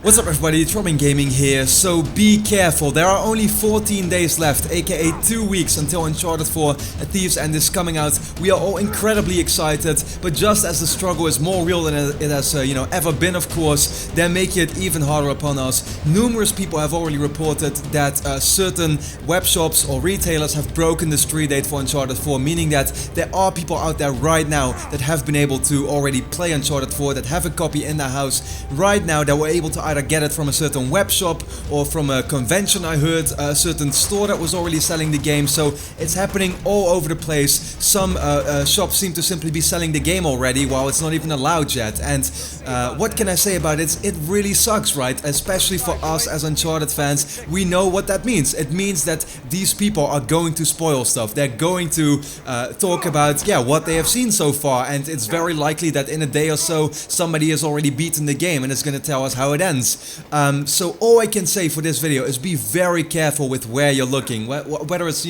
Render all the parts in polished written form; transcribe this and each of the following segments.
What's up everybody, it's Robin Gaming here. So be careful, there are only 14 days left, aka 2 weeks until Uncharted 4 A Thief's End is coming out. We are all incredibly excited, but just as the struggle is more real than it has ever been, of course, they're making it even harder upon us. Numerous people have already reported that certain web shops or retailers have broken the street date for Uncharted 4, meaning that there are people out there right now that have been able to already play Uncharted 4, that have a copy in their house right now, that were able to either get it from a certain web shop or from a convention. I heard a certain store that was already selling the game, so it's happening all over the place. Some shops seem to simply be selling the game already while it's not even allowed yet, and what can I say about it? It really sucks, right? Especially for us as Uncharted fans. We know what that means. It means that these people are going to spoil stuff. They're going to talk about what they have seen so far, and it's very likely that in a day or so somebody has already beaten the game and is going to tell us how it ends. So all I can say for this video is be very careful with where you're looking, whether it's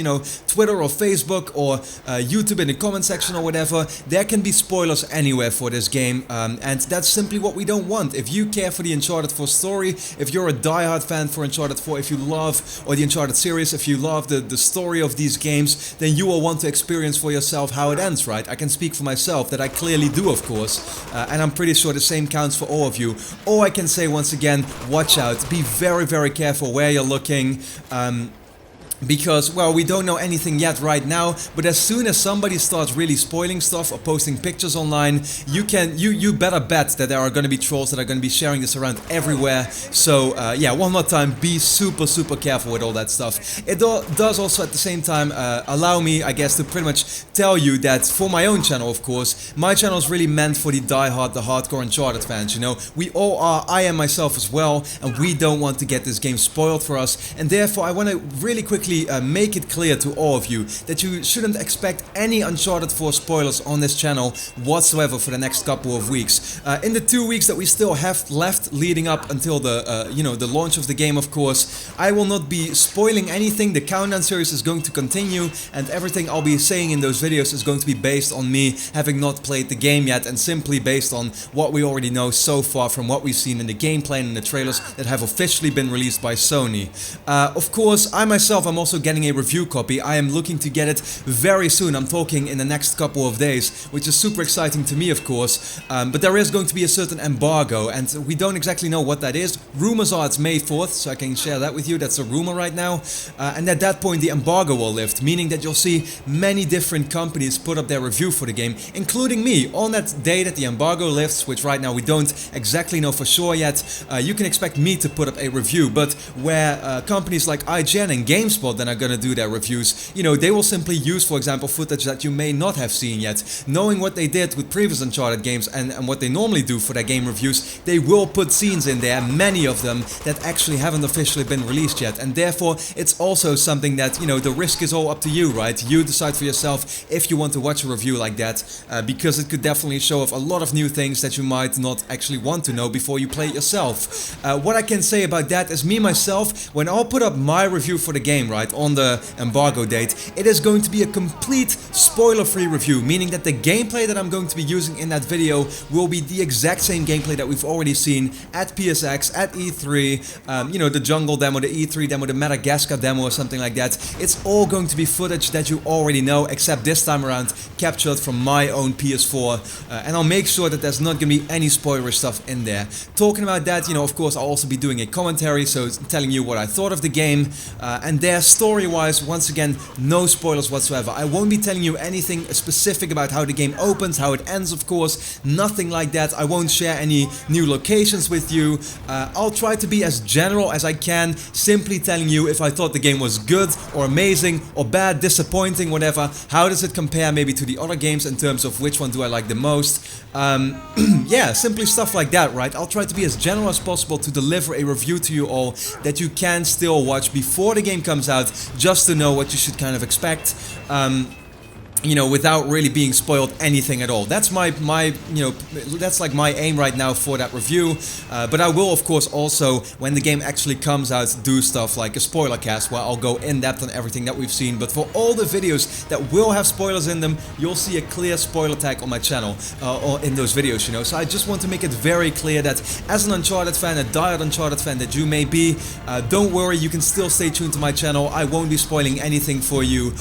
Twitter or Facebook or YouTube in the comment section or whatever. There can be spoilers anywhere for this game, and that's simply what we don't want. If you care for the Uncharted 4 story, if you're a diehard fan for Uncharted 4, if you love, or the Uncharted series, if you love the story of these games, then you will want to experience for yourself how it ends, right? I can speak for myself that I clearly do, of course, and I'm pretty sure the same counts for all of you. All I can say once again, watch out, be very careful where you're looking. Because, well, we don't know anything yet right now, but as soon as somebody starts really spoiling stuff or posting pictures online, you better bet that there are going to be trolls that are going to be sharing this around everywhere. So one more time, be super careful with all that stuff. It does also at the same time allow me, I guess, to pretty much tell you that for my own channel, of course, my channel is really meant for the diehard, the hardcore Uncharted fans, we all are. I am myself as well, and we don't want to get this game spoiled for us, and therefore I want to really quickly make it clear to all of you that you shouldn't expect any Uncharted 4 spoilers on this channel whatsoever for the next couple of weeks. In the 2 weeks that we still have left leading up until the the launch of the game, of course, I will not be spoiling anything. The countdown series is going to continue, and everything I'll be saying in those videos is going to be based on me having not played the game yet, and simply based on what we already know so far from what we've seen in the gameplay and in the trailers that have officially been released by Sony. Of course, I myself am also getting a review copy. I am looking to get it very soon. I'm talking in the next couple of days, which is super exciting to me, of course. But there is going to be a certain embargo, and we don't exactly know what that is. Rumors are it's May 4th, so I can share that with you. That's a rumor right now. And at that point the embargo will lift, meaning that you'll see many different companies put up their review for the game, including me. On that day that the embargo lifts, which right now we don't exactly know for sure yet, you can expect me to put up a review. But where companies like IGN and GameSpot then are going to do their reviews, they will simply use, for example, footage that you may not have seen yet. Knowing what they did with previous Uncharted games and what they normally do for their game reviews, they will put scenes in there, many of them that actually haven't officially been released yet, and therefore it's also something that, the risk is all up to you, right? You decide for yourself if you want to watch a review like that, because it could definitely show off a lot of new things that you might not actually want to know before you play it yourself. What I can say about that is me myself, when I'll put up my review for the game, right, on the embargo date, it is going to be a complete spoiler-free review, meaning that the gameplay that I'm going to be using in that video will be the exact same gameplay that we've already seen at PSX, at E3, the jungle demo, the E3 demo, the Madagascar demo or something like that. It's all going to be footage that you already know, except this time around captured from my own PS4, and I'll make sure that there's not going to be any spoiler stuff in there. Talking about that, of course I'll also be doing a commentary, so telling you what I thought of the game, and their story-wise, once again, no spoilers whatsoever. I won't be telling you anything specific about how the game opens, how it ends, of course, nothing like that. I won't share any new locations with you. I'll try to be as general as I can, simply telling you if I thought the game was good or amazing or bad, disappointing, whatever. How does it compare maybe to the other games in terms of which one do I like the most? Simply stuff like that, right? I'll try to be as general as possible to deliver a review to you all that you can still watch before the game comes out, just to know what you should kind of expect. without really being spoiled anything at all. That's my that's like my aim right now for that review. But I will, of course, also, when the game actually comes out, do stuff like a spoiler cast where I'll go in depth on everything that we've seen. But for all the videos that will have spoilers in them, you'll see a clear spoiler tag on my channel, or in those videos, So I just want to make it very clear that as an Uncharted fan, a diehard Uncharted fan that you may be, don't worry, you can still stay tuned to my channel. I won't be spoiling anything for you.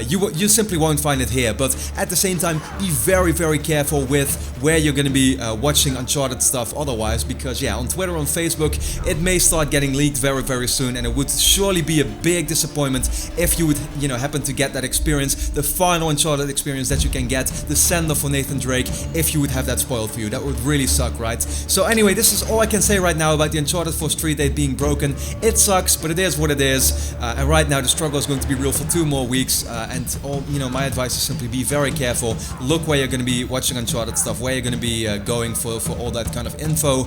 You simply won't find it here, but at the same time, be very, very careful with where you're going to be watching Uncharted stuff otherwise, because on Twitter, on Facebook, it may start getting leaked very, very soon, and it would surely be a big disappointment if you would, happen to get that experience, the final Uncharted experience that you can get, the send-off for Nathan Drake, if you would have that spoiled for you. That would really suck, right? So anyway, this is all I can say right now about the Uncharted 4 Street Date being broken. It sucks, but it is what it is, and right now the struggle is going to be real for 2 more weeks, and all, my advice is simply be very careful. Look where you're going to be watching Uncharted stuff, where you're going to be going for all that kind of info.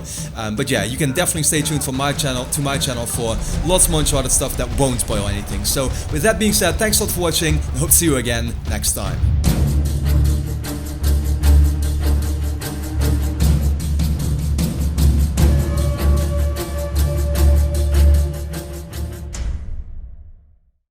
But you can definitely stay tuned to my channel for lots more Uncharted stuff that won't spoil anything. So with that being said, thanks a lot for watching. I hope to see you again next time.